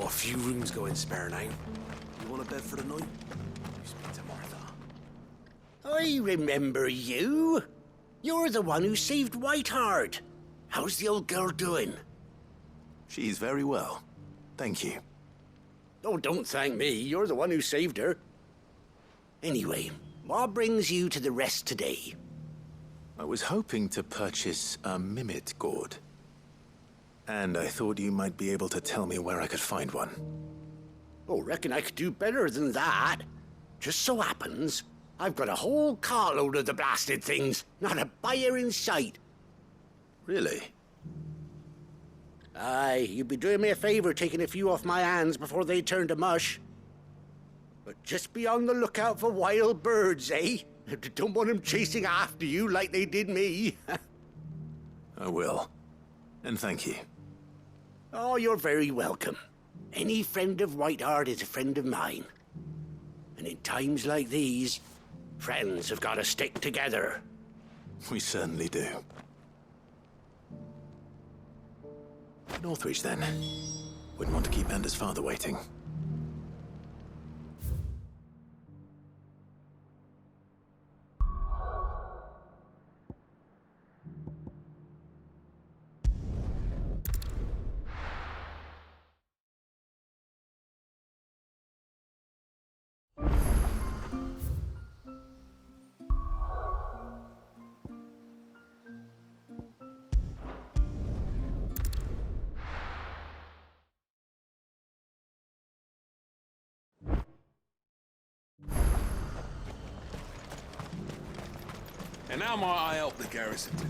got a few rooms going spare now. You want a bed for the night? You speak to Martha. I remember you. You're the one who saved Whiteheart. How's the old girl doing? She's very well. Thank you. Oh, don't thank me. You're the one who saved her. Anyway, what brings you to the rest today? I was hoping to purchase a mimit gourd. And I thought you might be able to tell me where I could find one. Oh, reckon I could do better than that. Just so happens, I've got a whole carload of the blasted things. Not a buyer in sight. Really? Aye, you'd be doing me a favor taking a few off my hands before they turn to mush. But just be on the lookout for wild birds, eh? Don't want them chasing after you like they did me. I will. And thank you. Oh, you're very welcome. Any friend of Whiteheart is a friend of mine. And in times like these, friends have got to stick together. We certainly do. Northreach, then. Wouldn't want to keep Anders' father waiting. And how might I help the garrison today?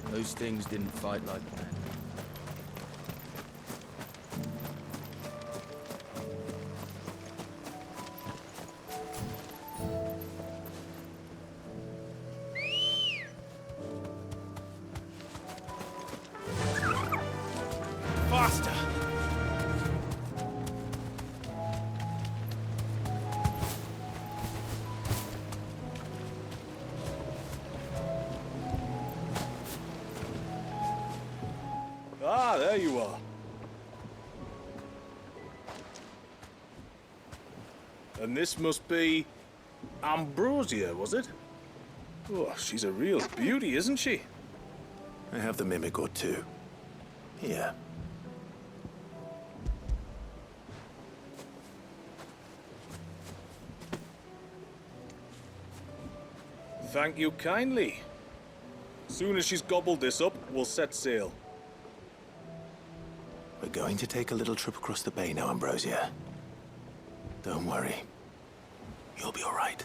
Those things didn't fight like men. Faster! Ah, there you are. And this must be Ambrosia, was it? Oh, she's a real beauty, isn't she? I have the mimic gourd too. Here. Thank you kindly. Soon as she's gobbled this up, we'll set sail. We're going to take a little trip across the bay now, Ambrosia. Don't worry. You'll be all right.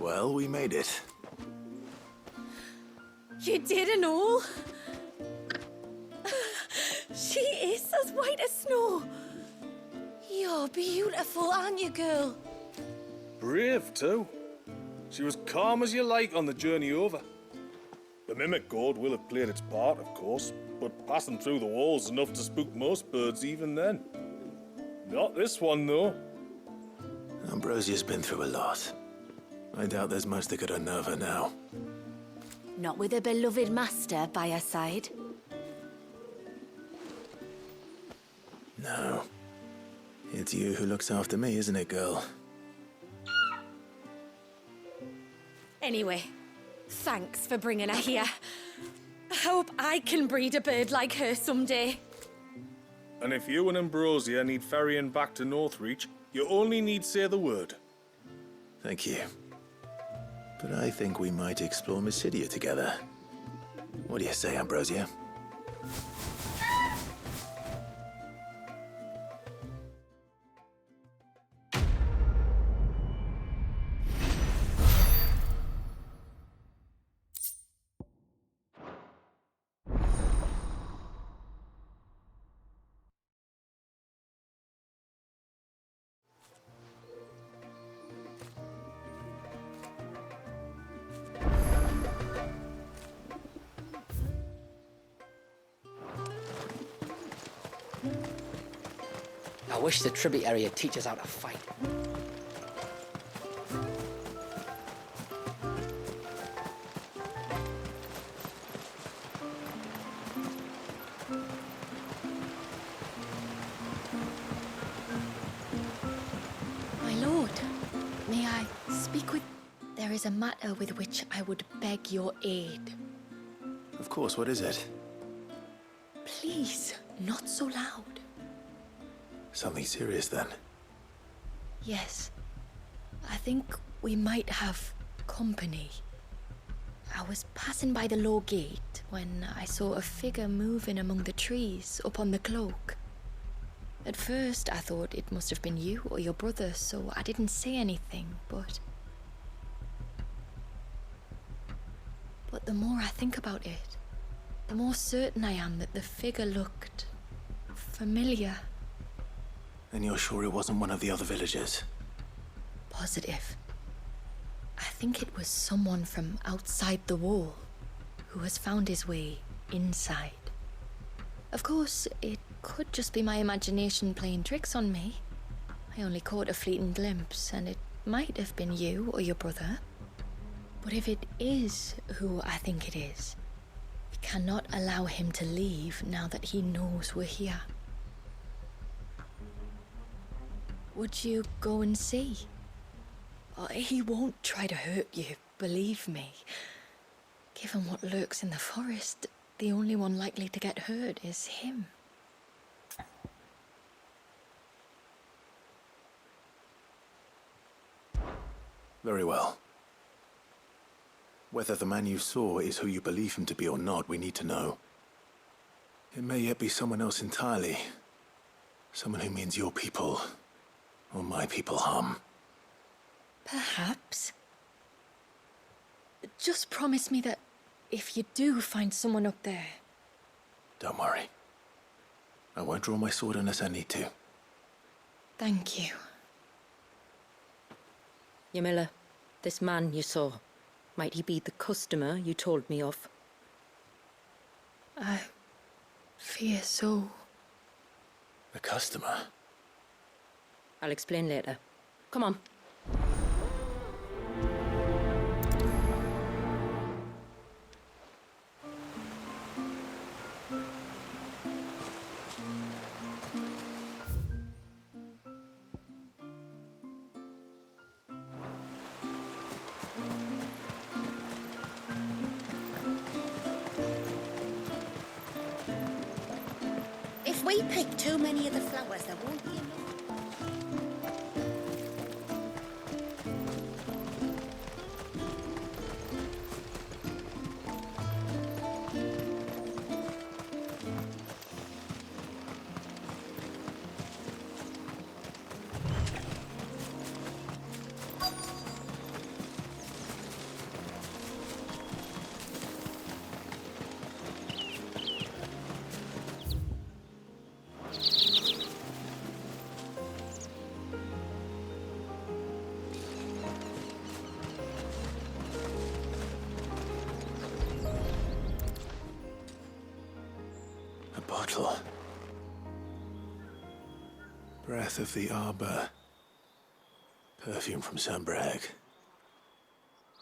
Well, we made it. You did and all? She is as white as snow. You're beautiful, aren't you, girl? Brave, too. She was calm as you like on the journey over. The mimic gourd will have played its part, of course, but passing through the walls enough to spook most birds even then. Not this one, though. Ambrosia's been through a lot. I doubt there's much that could unnerve her now. Not with a beloved master by her side. No. It's you who looks after me, isn't it, girl? Anyway, thanks for bringing her here. I hope I can breed a bird like her someday. And if you and Ambrosia need ferrying back to Northreach, you only need say the word. Thank you. But I think we might explore Mysidia together. What do you say, Ambrosia? I wish the tributary would teach us how to fight. My lord, may I speak with... There is a matter with which I would beg your aid. Of course, what is it? Please, not so loud. Something serious, then. Yes. I think we might have company. I was passing by the low gate when I saw a figure moving among the trees up on the cloak. At first, I thought it must have been you or your brother, so I didn't say anything, but the more I think about it, the more certain I am that the figure looked familiar. And you're sure it wasn't one of the other villagers? Positive. I think it was someone from outside the wall who has found his way inside. Of course, it could just be my imagination playing tricks on me. I only caught a fleeting glimpse, and it might have been you or your brother. But if it is who I think it is, we cannot allow him to leave now that he knows we're here. Would you go and see? He won't try to hurt you, believe me. Given what lurks in the forest, the only one likely to get hurt is him. Very well. Whether the man you saw is who you believe him to be or not, we need to know. It may yet be someone else entirely. Someone who means your people, or my people, harm. Perhaps. Just promise me that if you do find someone up there... Don't worry. I won't draw my sword unless I need to. Thank you. Yamila, this man you saw, might he be the customer you told me of? I fear so. The customer? I'll explain later. Come on. If we pick too many of the flowers, there won't be enough. A bottle. Breath of the arbor. Perfume from Sunbrag.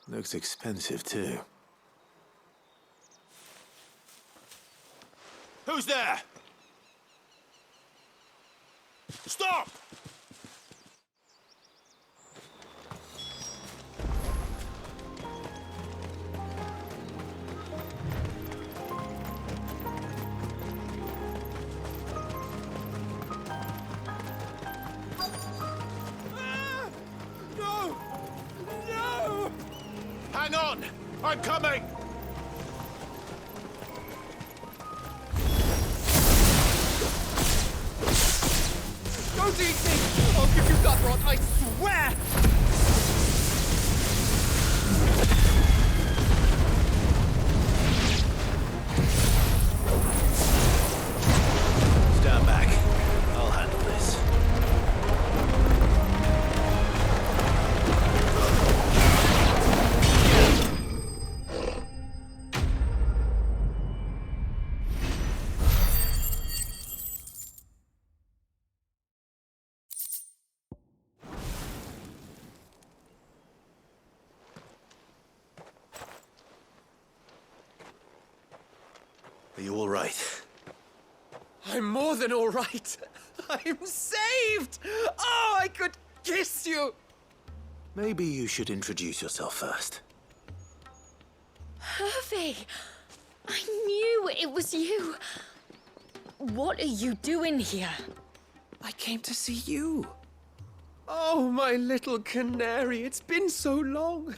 Looks expensive, too. Who's there? Stop! No! No! Hang on! I'm coming! Don't eat me! I'll give you that rot, I swear! Are you all right? I'm more than all right. I'm saved! Oh, I could kiss you! Maybe you should introduce yourself first. Hervey! I knew it was you. What are you doing here? I came to see you. Oh, my little canary, it's been so long.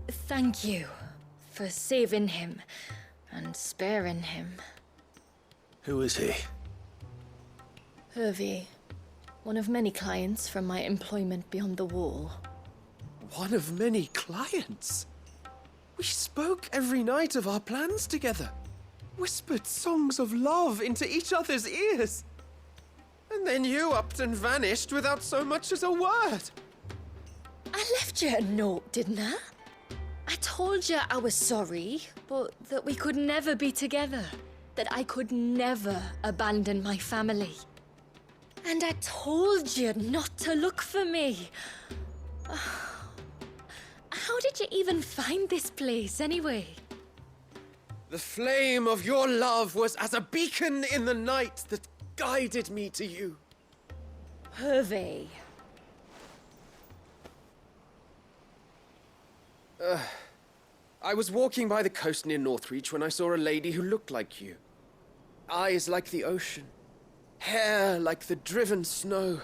Thank you for saving him and sparing him. Who is he? Hervey, one of many clients from my employment beyond the wall. One of many clients. We spoke every night of our plans together. Whispered songs of love into each other's ears. And then you upped and vanished without so much as a word. I left you a note, didn't I? I told you I was sorry, but that we could never be together. That I could never abandon my family. And I told you not to look for me. How did you even find this place, anyway? The flame of your love was as a beacon in the night that guided me to you. Hervey. I was walking by the coast near Northreach when I saw a lady who looked like you. Eyes like the ocean. Hair like the driven snow.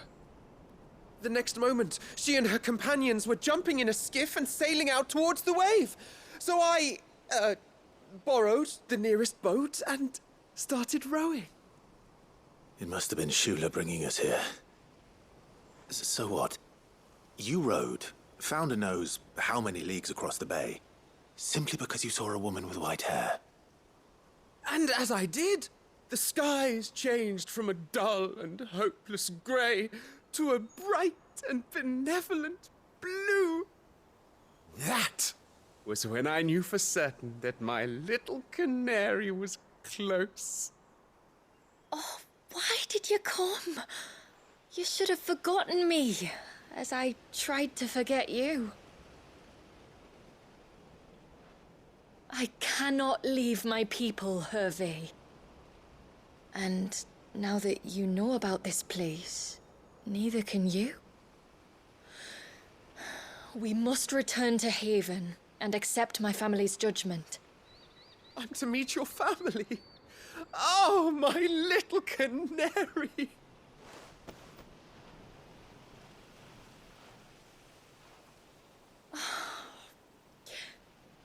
The next moment, she and her companions were jumping in a skiff and sailing out towards the wave. So I, borrowed the nearest boat and started rowing. It must have been Shula bringing us here. So what? You rowed, found a nose how many leagues across the bay, simply because you saw a woman with white hair. And as I did, the skies changed from a dull and hopeless grey to a bright and benevolent blue. That was when I knew for certain that my little canary was close. Oh, why did you come? You should have forgotten me, as I tried to forget you. I cannot leave my people, Hervey. And now that you know about this place, neither can you. We must return to Haven and accept my family's judgment. I'm to meet your family. Oh, my little canary.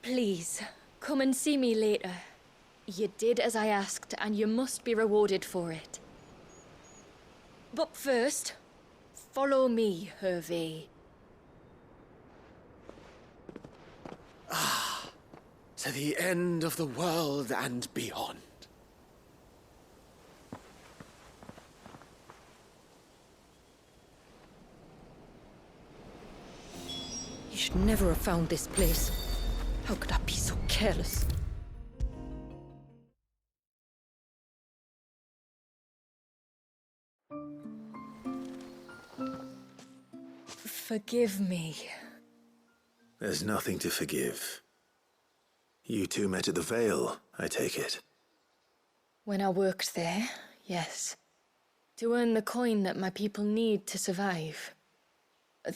Please, come and see me later. You did as I asked, and you must be rewarded for it. But first, follow me, Hervey. To the end of the world and beyond. You should never have found this place. How could I be so careless? Forgive me. There's nothing to forgive. You two met at the Vale, I take it. When I worked there, yes. To earn the coin that my people need to survive.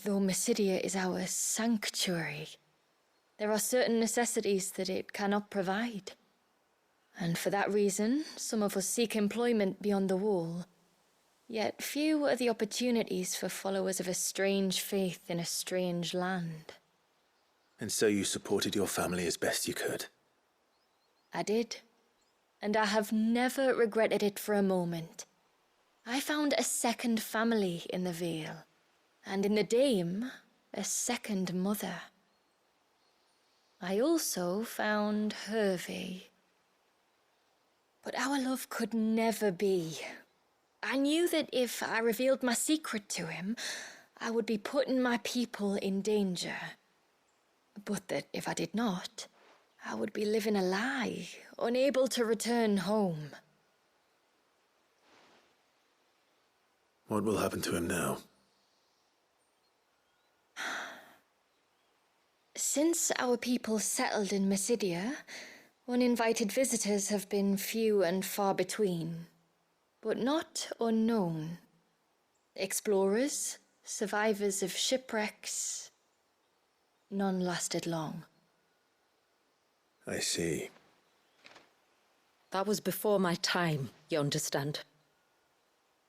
Though Mysidia is our sanctuary, there are certain necessities that it cannot provide. And for that reason, some of us seek employment beyond the wall. Yet few are the opportunities for followers of a strange faith in a strange land. And so you supported your family as best you could? I did. And I have never regretted it for a moment. I found a second family in the Vale. And in the Dame, a second mother. I also found Hervey. But our love could never be. I knew that if I revealed my secret to him, I would be putting my people in danger. But that if I did not, I would be living a lie, unable to return home. What will happen to him now? Since our people settled in Mysidia, Uninvited visitors have been few and far between, but not unknown. Explorers, survivors of shipwrecks, none lasted long. I see. That was before my time, you understand?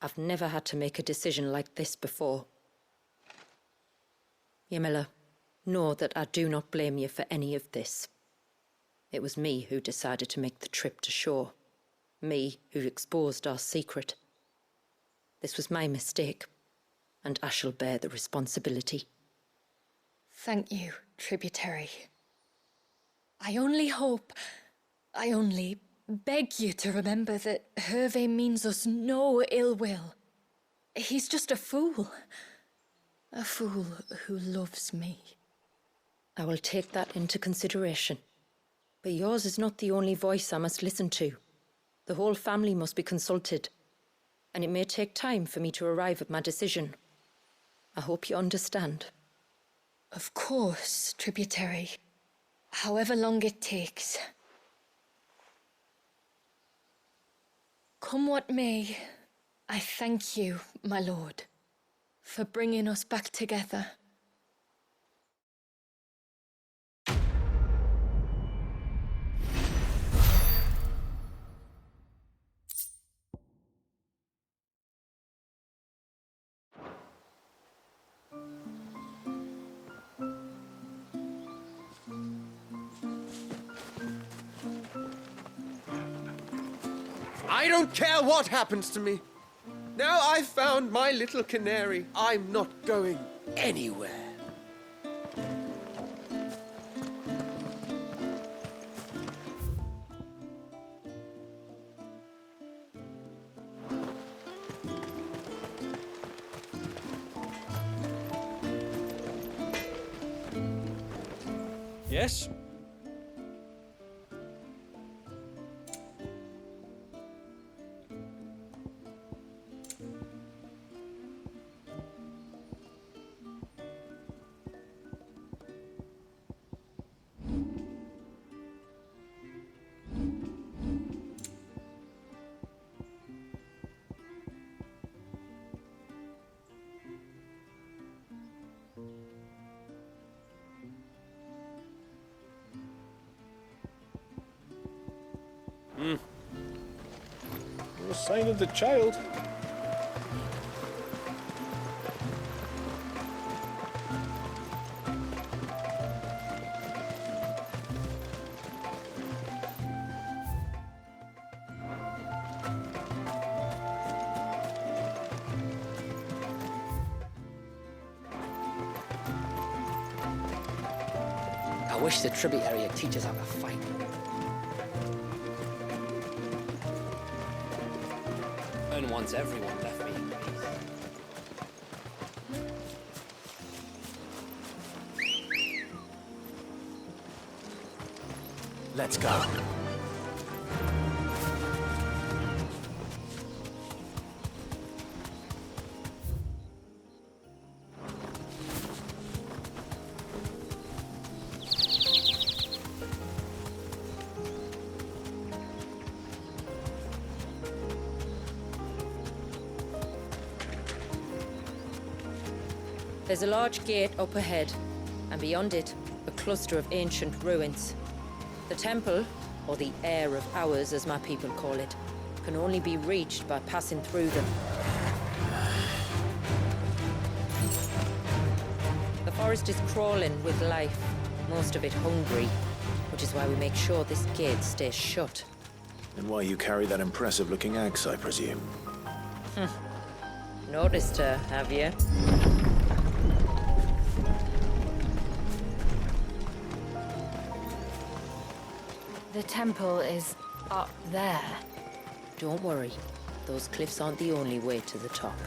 I've never had to make a decision like this before. Yamila, know that I do not blame you for any of this. It was me who decided to make the trip to shore. Me who exposed our secret. This was my mistake, and I shall bear the responsibility. Thank you, tributary. I only beg you to remember that Hervé means us no ill will. He's just a fool. A fool who loves me. I will take that into consideration. But yours is not the only voice I must listen to. The whole family must be consulted, and it may take time for me to arrive at my decision. I hope you understand. Of course, tributary. However long it takes. Come what may, I thank you, my lord, for bringing us back together. I don't care what happens to me. Now I've found my little canary, I'm not going anywhere. Yes? No sign of the child. I wish the tributary would teach us how to fight. And once everyone left me in peace. Let's go. There's a large gate up ahead, and beyond it, a cluster of ancient ruins. The temple, or the Heir of Hours as my people call it, can only be reached by passing through them. The forest is crawling with life, most of it hungry, which is why we make sure this gate stays shut. And why you carry that impressive-looking axe, I presume? Noticed her, have you? The temple is up there. Don't worry. Those cliffs aren't the only way to the top.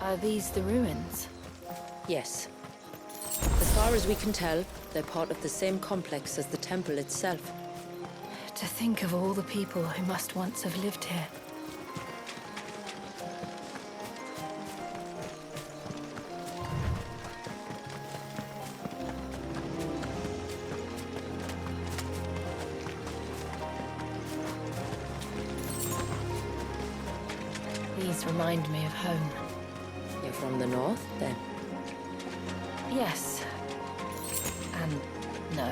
Are these the ruins? Yes. As far as we can tell, they're part of the same complex as the temple itself. To think of all the people who must once have lived here. These remind me of home. You're from the north, then? Yes. And no.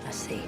I see.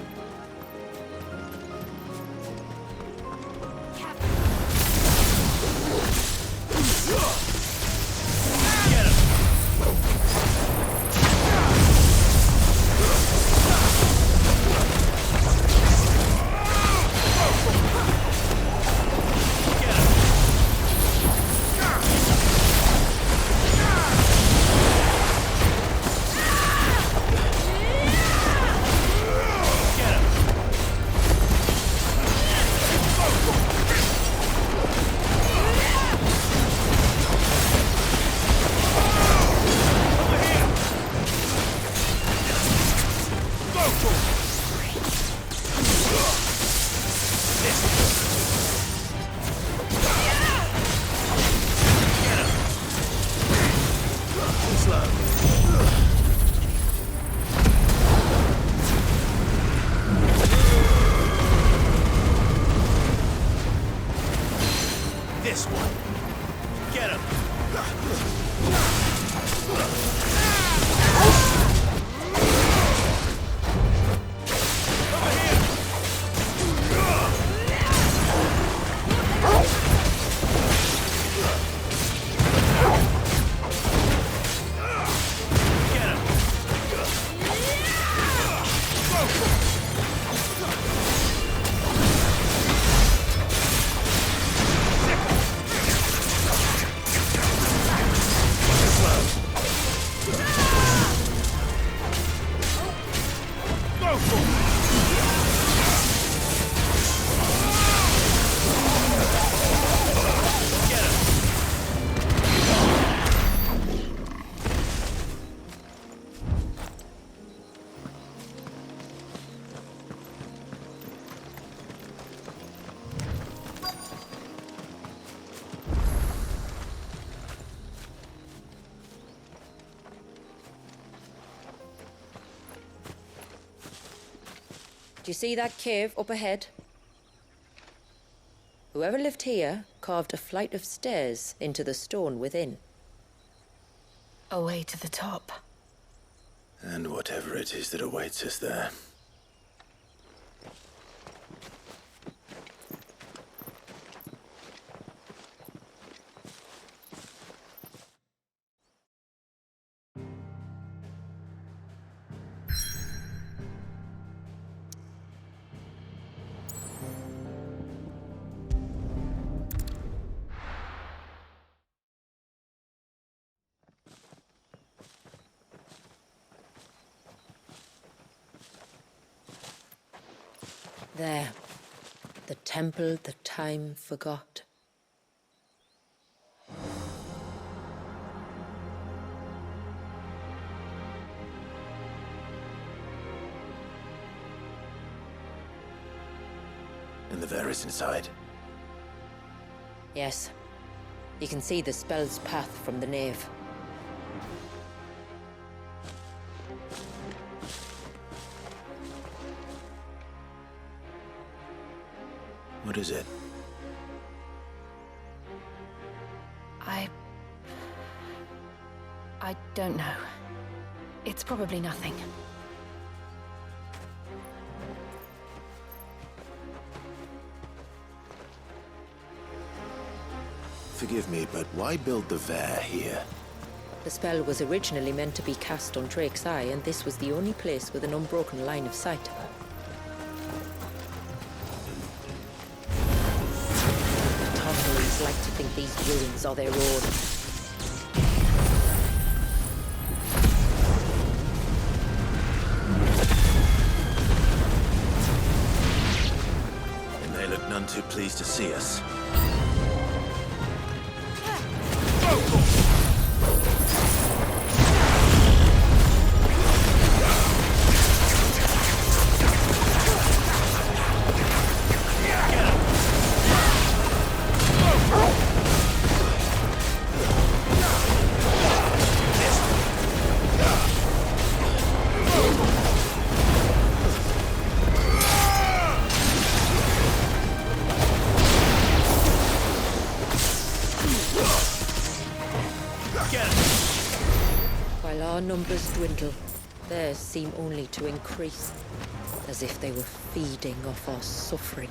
This one. Get him. Do you see that cave up ahead? Whoever lived here carved a flight of stairs into the stone within. A way to the top. And whatever it is that awaits us there. There. The temple that time forgot. And the Varys inside. Yes. You can see the spell's path from the nave. What is it? I don't know. It's probably nothing. Forgive me, but why build the Vare here? The spell was originally meant to be cast on Drake's Eye, and this was the only place with an unbroken line of sight. The Tartars like to think these ruins are their own. And they look none too pleased to see us. Go! our numbers dwindle, theirs seem only to increase, as if they were feeding off our suffering.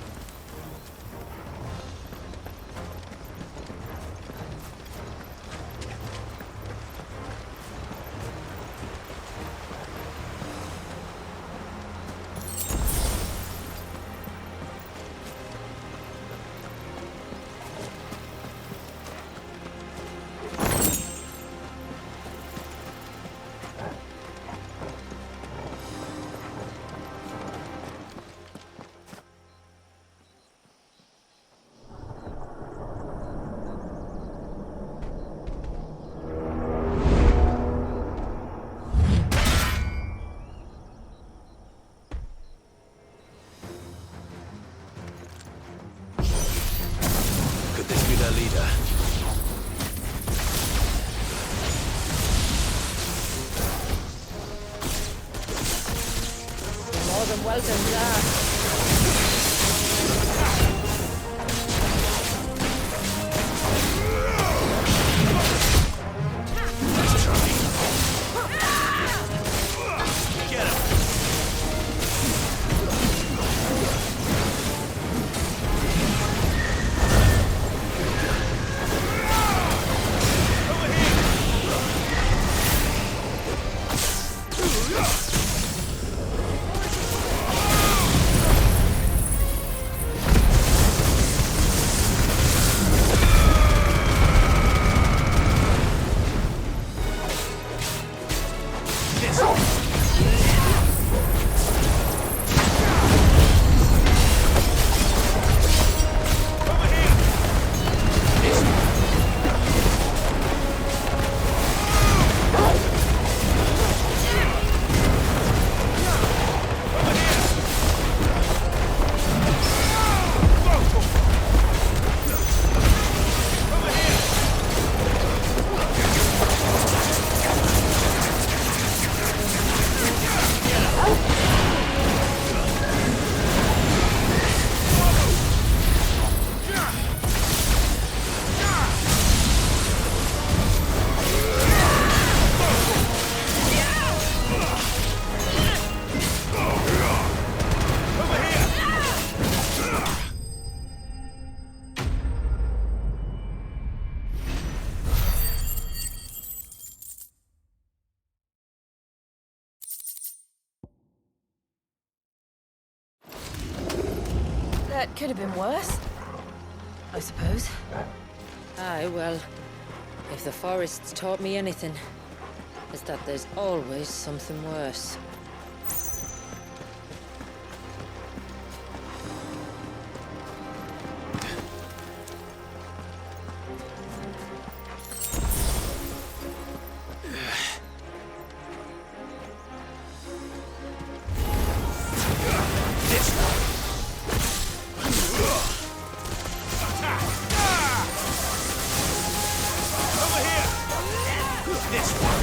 Could this be their leader? More than welcome, sir. Let's try. Get him! That could have been worse, I suppose. Aye, well, if the forest's taught me anything, it's that there's always something worse. This one!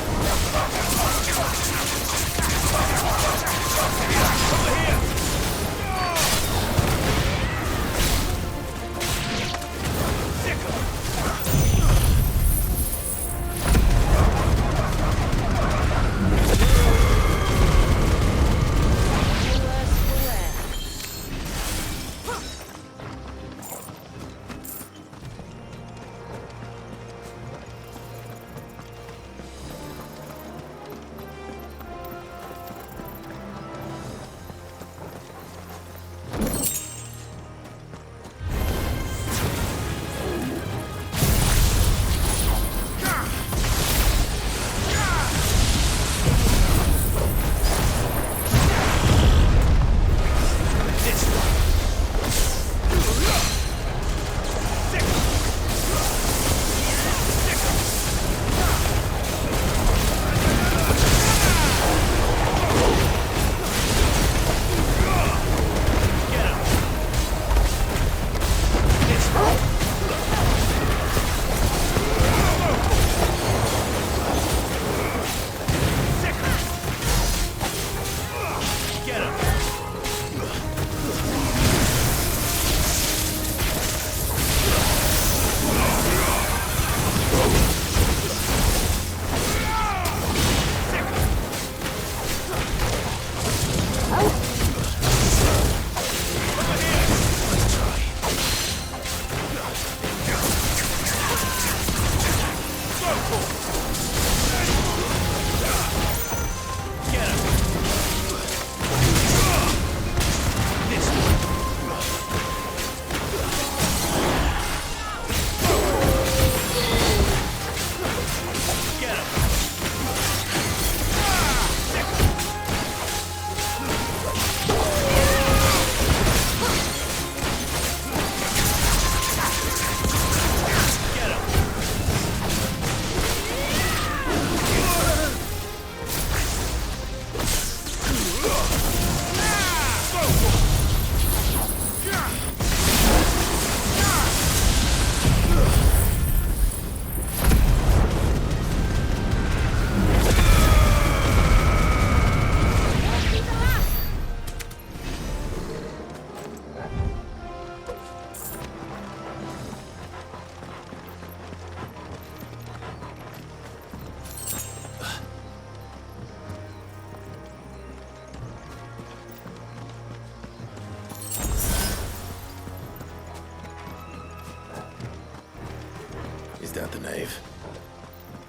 nave.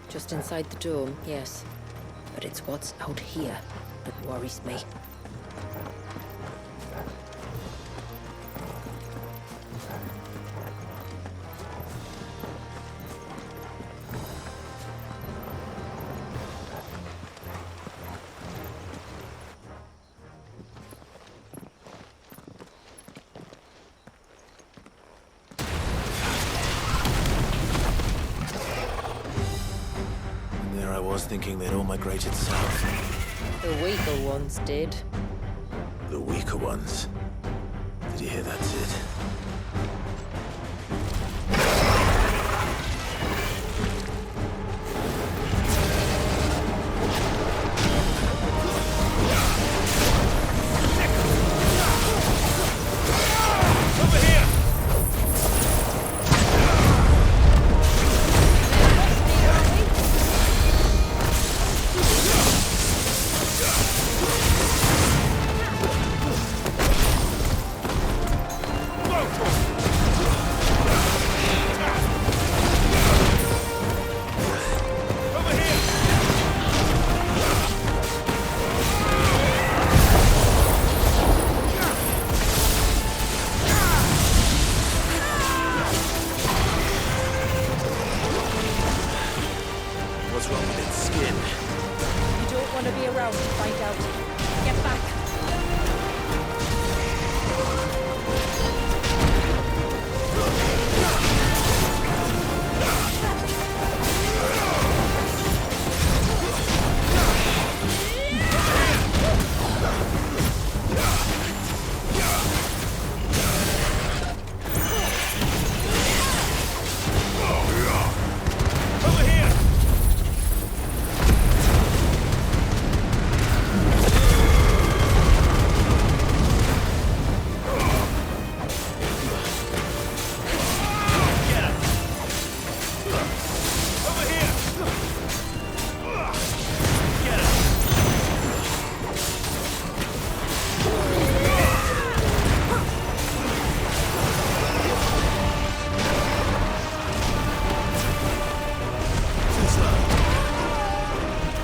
Just inside the dome, yes. But it's what's out here that worries me. And there I was thinking they'd all migrated south. The weaker ones did. The weaker ones. Did you hear that, Sid? What's wrong with its skin? You don't want to be around to find out. Get back.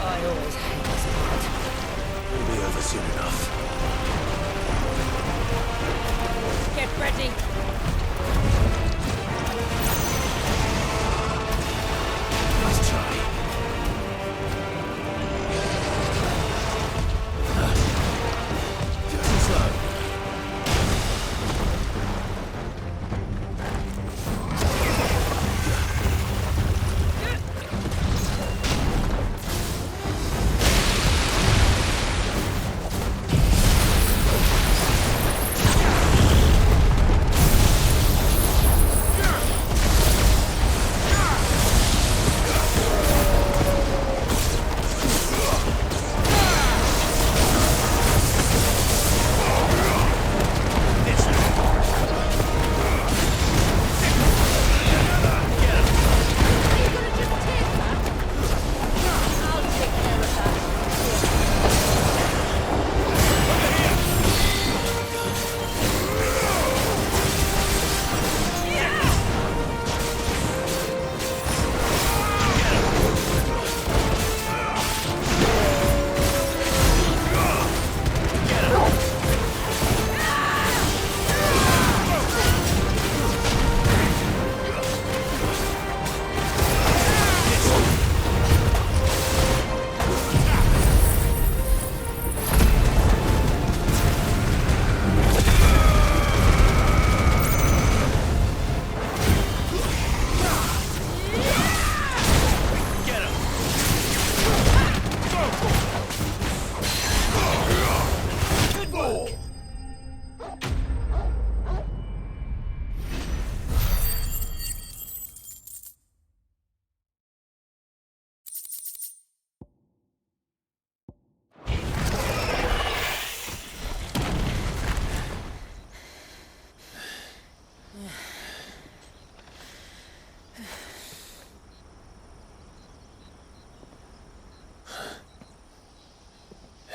I always hate this part. It'll be over soon enough. Get ready. Nice try. Too slow.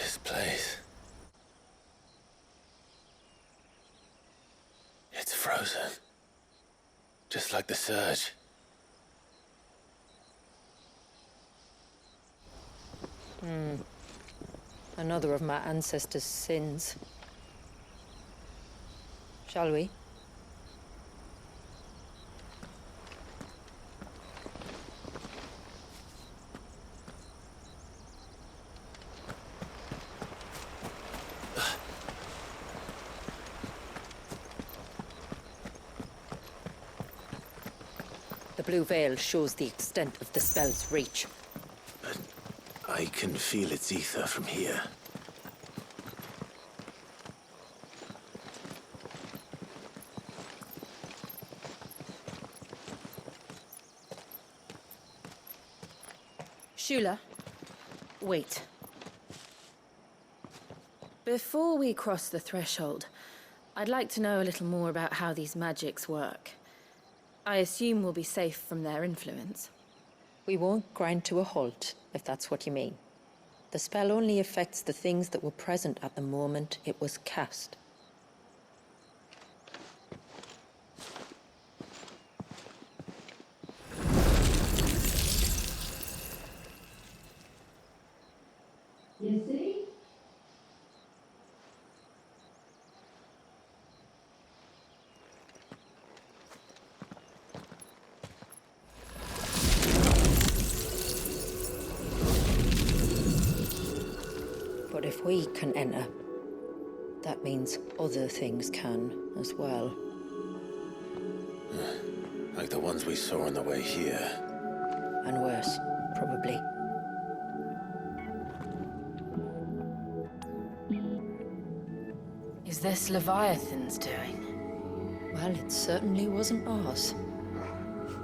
This place. It's frozen. Just like the surge. Another of my ancestors' sins. Shall we? The blue veil shows the extent of the spell's reach. But I can feel its ether from here. Shula, wait. Before we cross the threshold, I'd like to know a little more about how these magics work. I assume we'll be safe from their influence. We won't grind to a halt, if that's what you mean. The spell only affects the things that were present at the moment it was cast. You see? But if we can enter, that means other things can as well. Like the ones we saw on the way here. And worse, probably. Is this Leviathan's doing? Well, it certainly wasn't ours.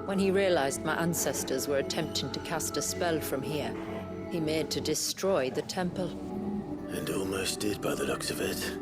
When he realized my ancestors were attempting to cast a spell from here, he made to destroy the temple. And almost did by the looks of it.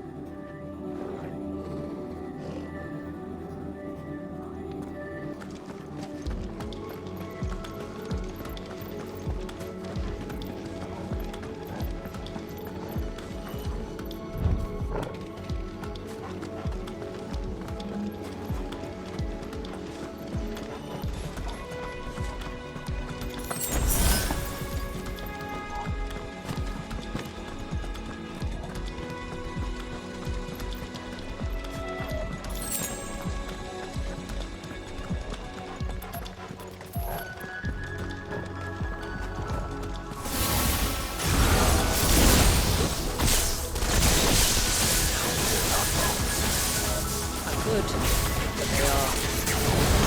Good, but they are.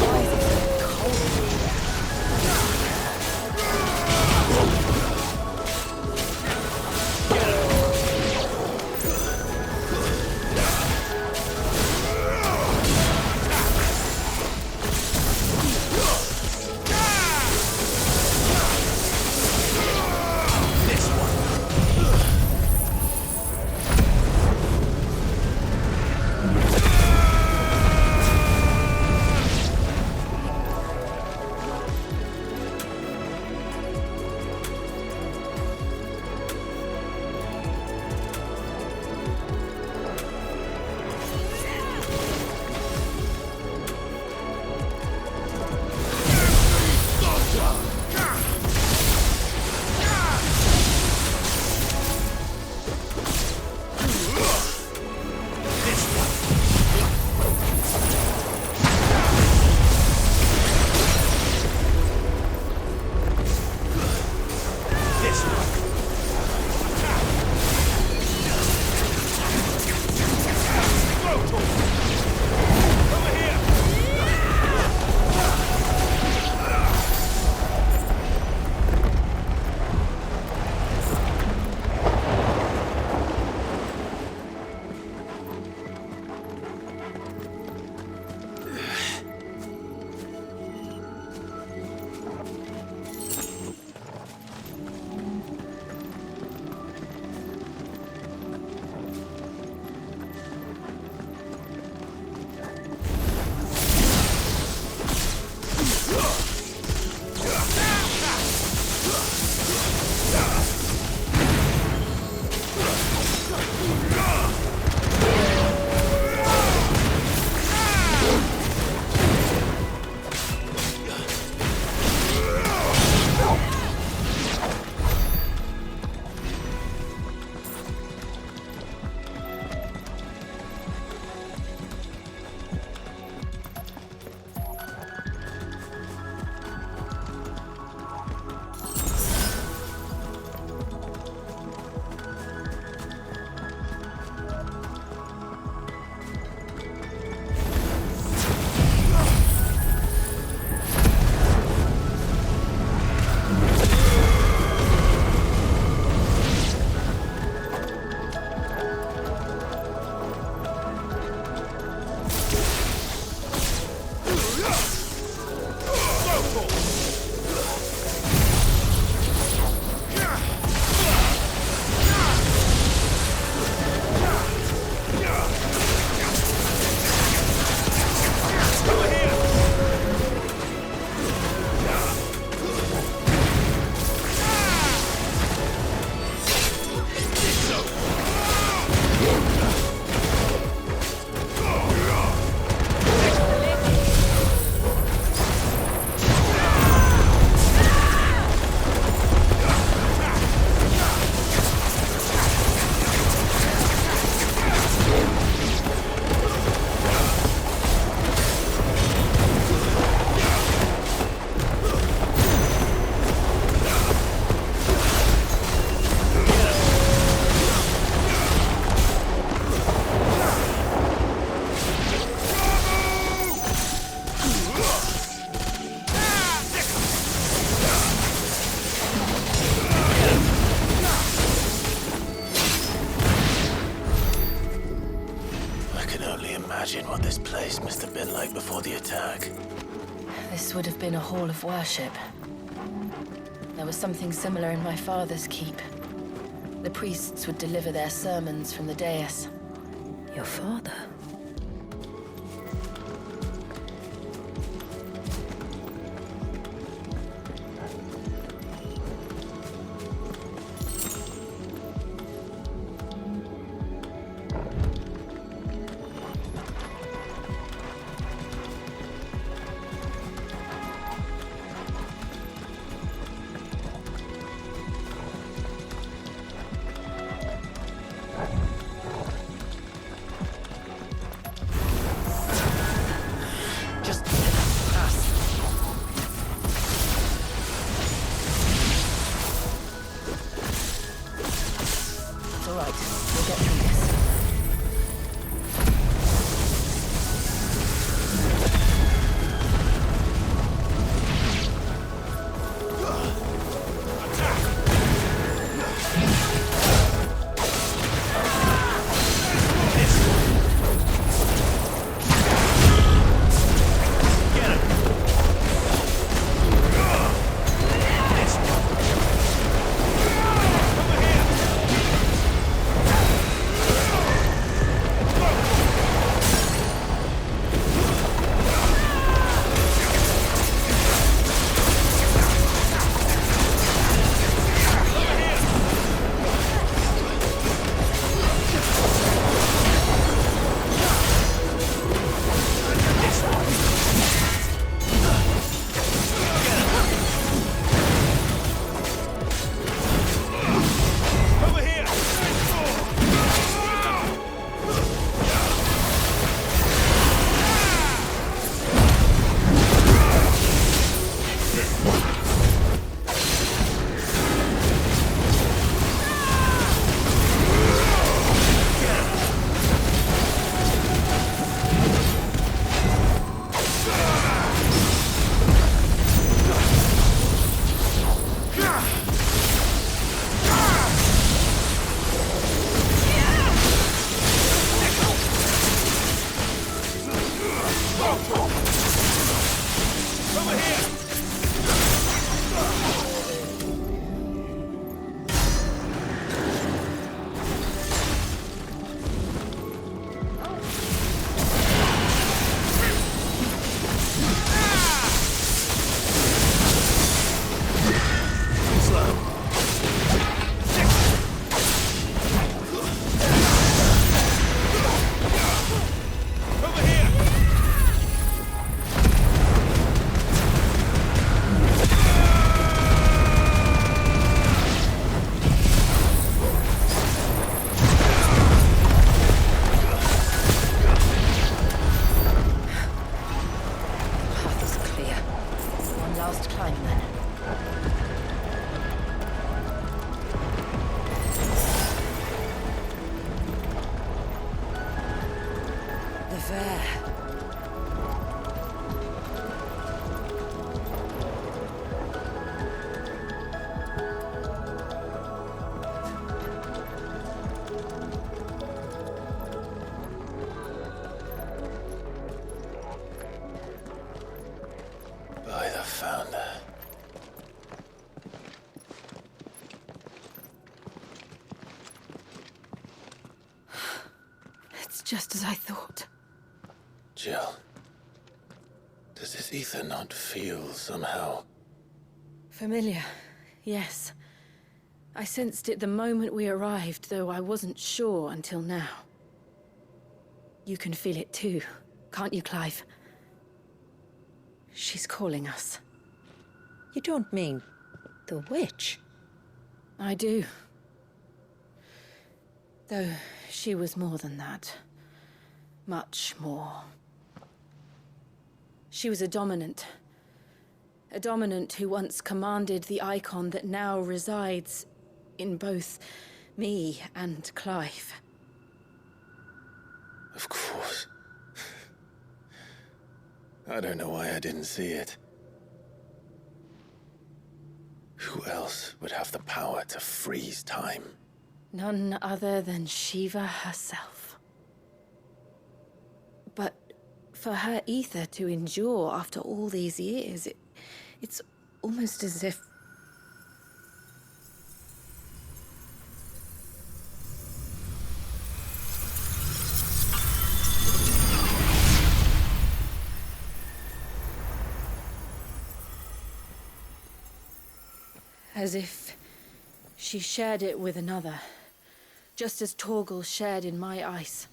Why is it so cold? can only imagine what this place must have been like before the attack. This would have been a hall of worship. There was something similar in my father's keep. The priests would deliver their sermons from the dais. Your father? Just as I thought. Jill, does this ether not feel somehow? Familiar, yes. I sensed it the moment we arrived, though I wasn't sure until now. You can feel it too, can't you, Clive? She's calling us. You don't mean the witch? I do. Though she was more than that. Much more. She was a dominant. A dominant who once commanded the icon that now resides in both me and Clive. Of course. I don't know why I didn't see it. Who else would have the power to freeze time? None other than Shiva herself. but for her ether to endure after all these years, it's almost as if... As if she shared it with another, just as Torgal shared in my ice.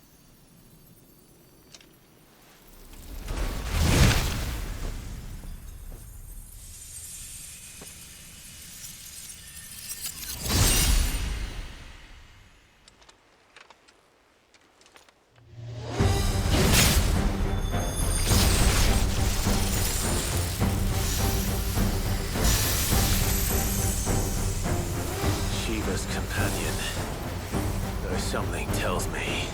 Shiva's companion. Though something tells me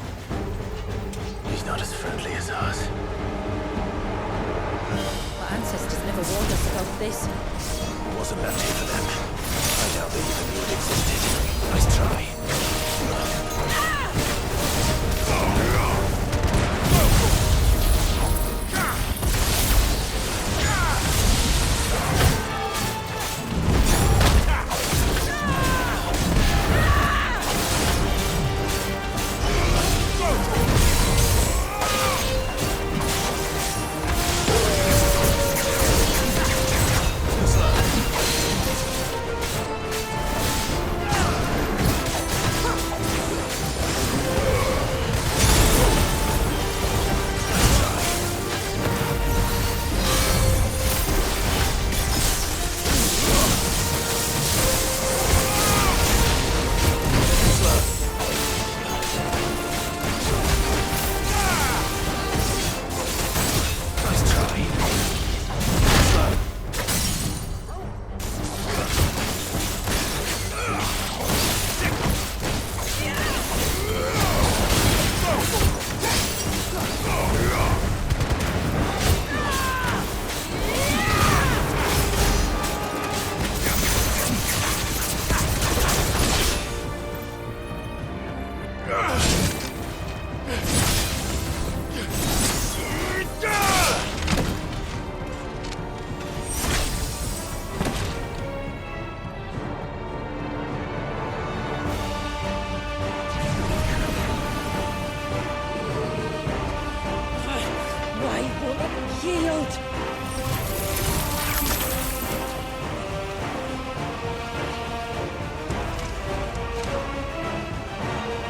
he's not as friendly as ours. Our ancestors never warned us about this. It wasn't left here for them. I doubt they even knew it existed. Nice try.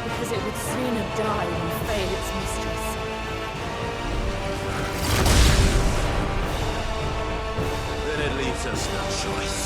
Because it would sooner die than fail its mistress. Then it leaves us no choice.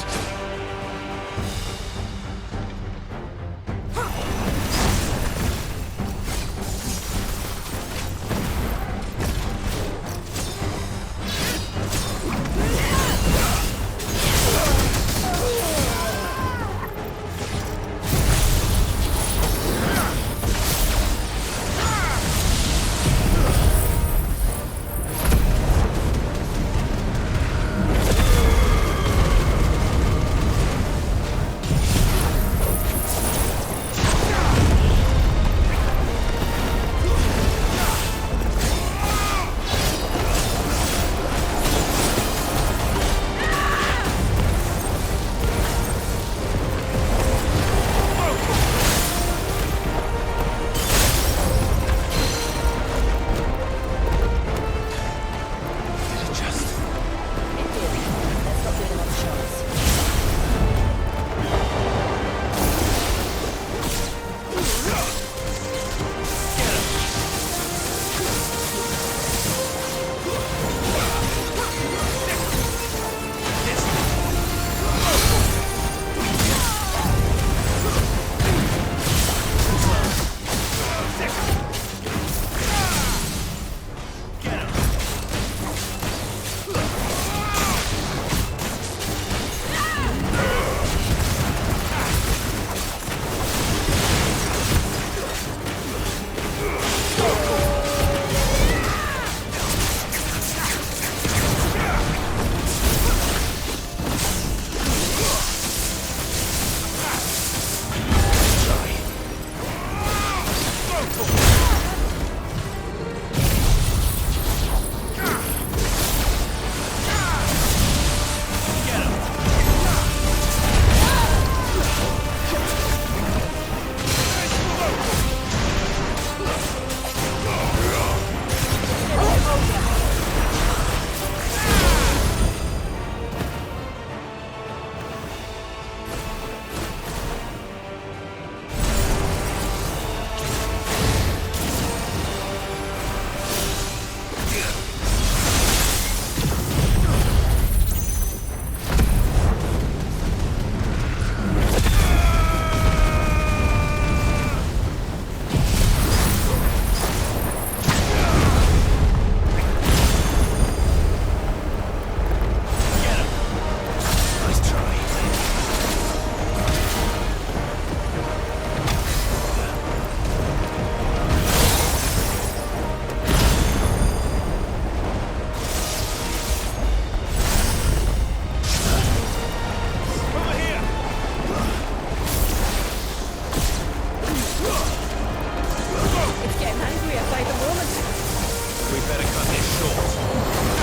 We better cut this short.